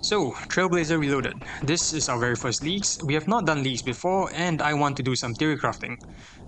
So, Trailblazer Reloaded. This is our very first leagues. We have not done leagues before, and I want to do some theory crafting.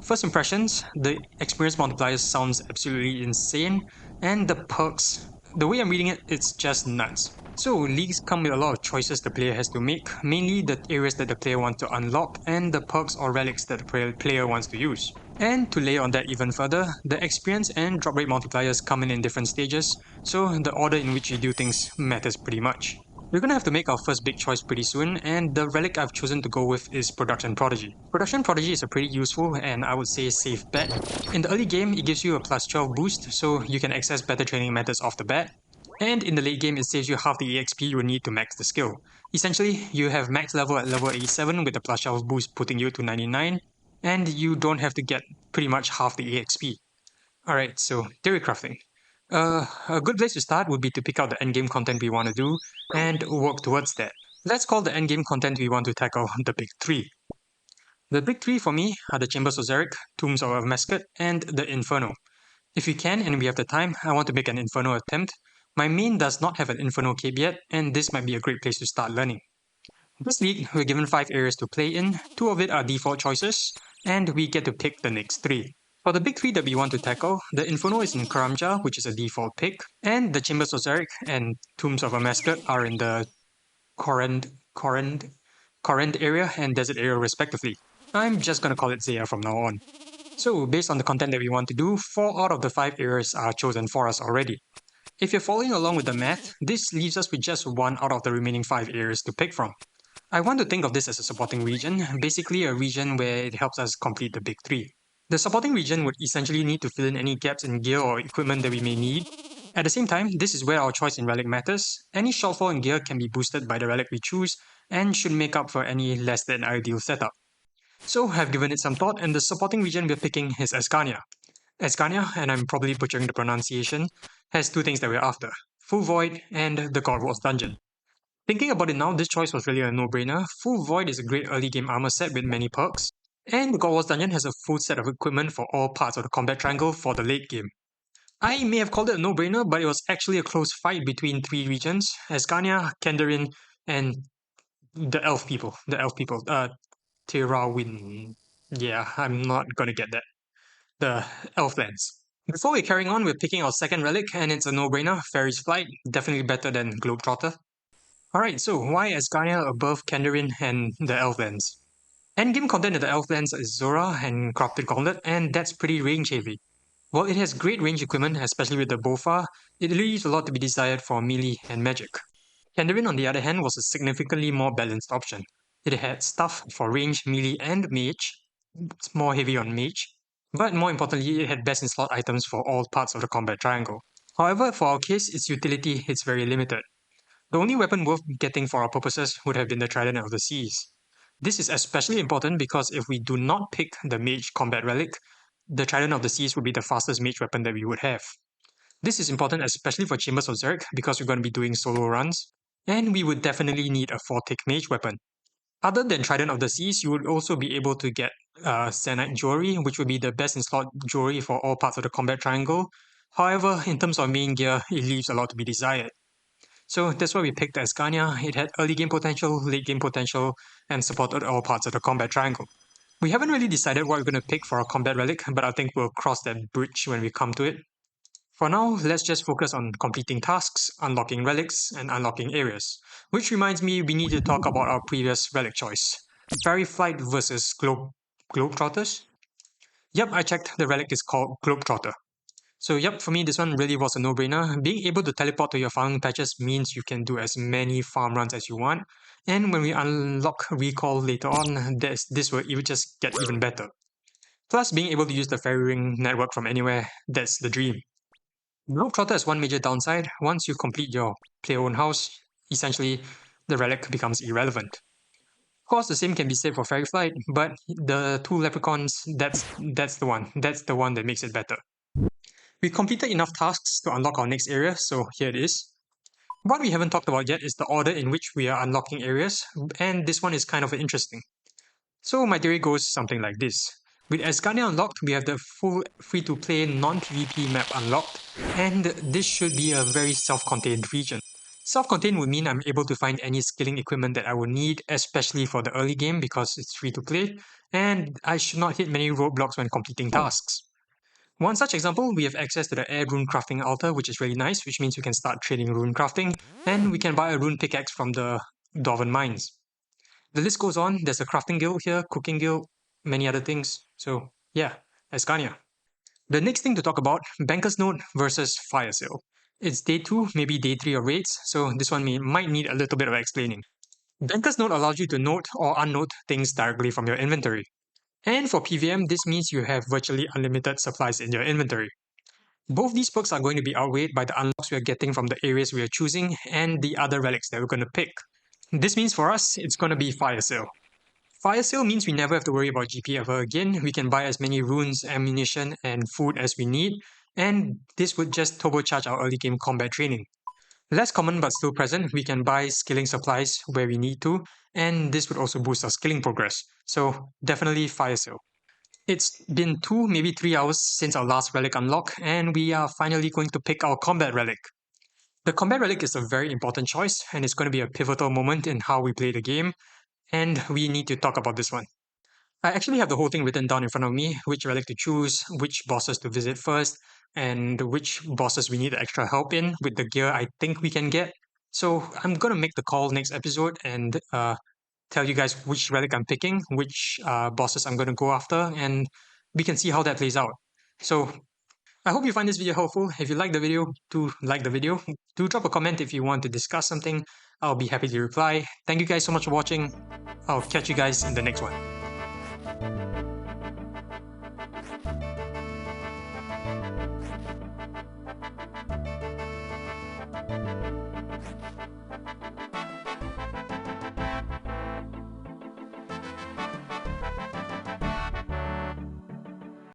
First impressions, the experience multiplier sounds absolutely insane, and the perks, the way I'm reading it, it's just nuts. So, leagues come with a lot of choices the player has to make, mainly the areas that the player wants to unlock, and the perks or relics that the player wants to use. And to lay on that even further, the experience and drop rate multipliers come in different stages, so the order in which you do things matters pretty much. We're gonna have to make our first big choice pretty soon, and the relic I've chosen to go with is Production Prodigy. Production Prodigy is a pretty useful and I would say safe bet. In the early game, it gives you a plus 12 boost, so you can access better training methods off the bat. And in the late game, it saves you half the EXP you will need to max the skill. Essentially, you have max level at level 87 with the plus 12 boost putting you to 99, and you don't have to get pretty much half the EXP. Alright, so theory crafting. A good place to start would be to pick out the endgame content we want to do and work towards that. Let's call the endgame content we want to tackle the big three. The big three for me are the Chambers of Xeric, Tombs of Mascot, and the Inferno. If we can and we have the time, I want to make an Inferno attempt. My main does not have an Inferno cape yet, and this might be a great place to start learning. This league, we're given 5 areas to play in, 2 of it are default choices, and we get to pick the next 3. For the big 3 that we want to tackle, the Inferno is in Karamja, which is a default pick, and the Chambers of Xeric and Tombs of a Mascot are in the Corrend area and Desert area respectively. I'm just gonna call it Zaya from now on. So, based on the content that we want to do, 4 out of the 5 areas are chosen for us already. If you're following along with the math, this leaves us with just 1 out of the remaining 5 areas to pick from. I want to think of this as a supporting region, basically a region where it helps us complete the big 3. The supporting region would essentially need to fill in any gaps in gear or equipment that we may need. At the same time, this is where our choice in relic matters. Any shortfall in gear can be boosted by the relic we choose and should make up for any less than ideal setup. So I've given it some thought, and the supporting region we're picking is Ascania. Ascania, and I'm probably butchering the pronunciation, has 2 things that we're after: Full Void and the God Wars Dungeon. Thinking about it now, this choice was really a no-brainer. Full Void is a great early game armor set with many perks, and the God Wars Dungeon has a full set of equipment for all parts of the combat triangle for the late game. I may have called it a no-brainer, but it was actually a close fight between 3 regions: Ascania, Kendarin, and the Elf people. Tirawin. Yeah, I'm not gonna get that. The Elflands. Before we're carrying on, we're picking our second relic, and it's a no-brainer: Fairy's Flight, definitely better than Globetrotter. Alright, so why Asgania above Kendarin and the Elflands? Endgame content in the Elflands is Zora and Crafted Gauntlet, and that's pretty range heavy. While it has great range equipment, especially with the Bofa, it leaves a lot to be desired for melee and magic. Kendarin, on the other hand, was a significantly more balanced option. It had stuff for range, melee, and mage. It's more heavy on mage, but more importantly, it had best in slot items for all parts of the combat triangle. However, for our case, its utility is very limited. The only weapon worth getting for our purposes would have been the Trident of the Seas. This is especially important because if we do not pick the Mage Combat Relic, the Trident of the Seas would be the fastest mage weapon that we would have. This is important especially for Chambers of Xeric because we're going to be doing solo runs, and we would definitely need a 4-tick mage weapon. Other than Trident of the Seas, you would also be able to get Zenite Jewelry, which would be the best in slot jewelry for all parts of the combat triangle. However, in terms of main gear, it leaves a lot to be desired. So that's why we picked Ascania. It had early game potential, late game potential, and supported all parts of the combat triangle. We haven't really decided what we're going to pick for our combat relic, but I think we'll cross that bridge when we come to it. For now, let's just focus on completing tasks, unlocking relics, and unlocking areas. Which reminds me, we need to talk about our previous relic choice. Fairy Flight versus Globetrotters? Yep, I checked, the relic is called Globetrotter. So yep, for me this one really was a no-brainer. Being able to teleport to your farming patches means you can do as many farm runs as you want, and when we unlock recall later on, this will even just get even better. Plus, being able to use the fairy ring network from anywhere, that's the dream. Globetrotter has one major downside: once you complete your player-owned house, essentially the relic becomes irrelevant. Of course, the same can be said for Fairy Flight, but the 2 leprechauns, that's the one that makes it better. We completed enough tasks to unlock our next area, so here it is. What we haven't talked about yet is the order in which we are unlocking areas, and this one is kind of interesting. So my theory goes something like this. With Asgania unlocked, we have the full free-to-play non-PvP map unlocked, and this should be a very self-contained region. Self-contained would mean I'm able to find any skilling equipment that I will need, especially for the early game because it's free to play, and I should not hit many roadblocks when completing tasks. One such example, we have access to the air rune crafting altar, which is really nice, which means we can start trading rune crafting, and we can buy a rune pickaxe from the Dwarven mines. The list goes on, there's a crafting guild here, cooking guild, many other things. So yeah, Escania. The next thing to talk about, Banker's Note versus Fire Sale. It's day 2, maybe day 3 of raids, so this one might need a little bit of explaining. Banker's Note allows you to note or unnote things directly from your inventory. And for PVM, this means you have virtually unlimited supplies in your inventory. Both these perks are going to be outweighed by the unlocks we are getting from the areas we are choosing and the other relics that we're going to pick. This means for us, it's going to be Fire Sale. Fire Sale means we never have to worry about GP ever again. We can buy as many runes, ammunition, and food as we need, and this would just turbocharge our early game combat training. Less common but still present, we can buy skilling supplies where we need to, and this would also boost our skilling progress. So definitely Fire Sale. It's been 2, maybe 3 hours since our last relic unlock, and we are finally going to pick our combat relic. The combat relic is a very important choice, and it's going to be a pivotal moment in how we play the game, and we need to talk about this one. I actually have the whole thing written down in front of me, which relic to choose, which bosses to visit first, and which bosses we need extra help in with the gear I think we can get. So I'm going to make the call next episode and tell you guys which relic I'm picking, which bosses I'm going to go after, and we can see how that plays out. So I hope you find this video helpful. If you like the video, do like the video. Do drop a comment if you want to discuss something. I'll be happy to reply. Thank you guys so much for watching. I'll catch you guys in the next one.